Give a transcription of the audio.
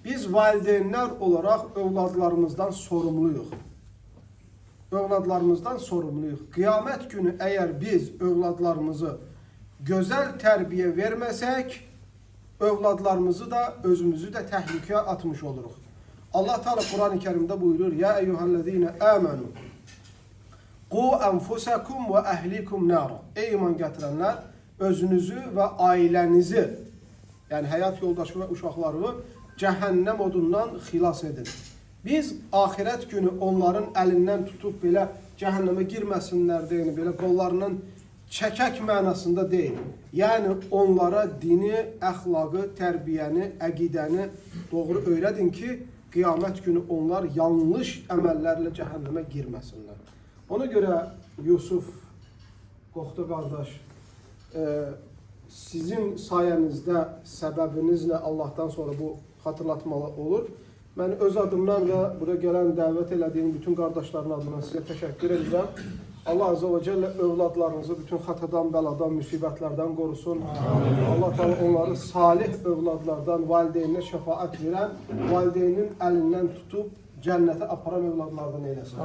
Biz valideynler olarak evladlarımızdan sorumluyuz. Evladlarımızdan sorumluyuz. Kıyamet günü eğer biz evladlarımızı güzel terbiye vermesek, evladlarımızı da özümüzü de tehlikeye atmış oluruz. Allah Teala Kur'an-ı Kerim'de buyurur: Ya eyyühellezine amenu qu enfusakum ve ehlikum nara. Ey iman getirenler, özünüzü ve ailenizi, yani hayat yoldaşı ve uşaqlarını cehennem odundan xilas edin. Biz ahiret günü onların elinden tutup belə cehenneme girmesinler deyini, belə qollarından çəkək mənasında deyil. Yani onlara dini, əxlaqı, tərbiyəni, əqidəni doğru öyrədin ki, qiyamət günü onlar yanlış əməllərlə cəhənnəmə girməsinlər. Ona görə Yusuf Qoxtu qardaş, sizin sayənizdə, səbəbinizlə Allahdan sonra bu xatırlatmalı olur. Mən öz adımdan və buraya gələn dəvət elədiyim bütün qardaşların adından sizə təşəkkür edirəm. Allah Azze ve Celle övladlarınızı bütün xatadan, bəladan, müsibətlərdən qorusun. Allah Teala onları salih övladlardan, valideyninə şəfaət verən, valideynin əlindən tutub cənnətə aparan övladlardan eyləsin.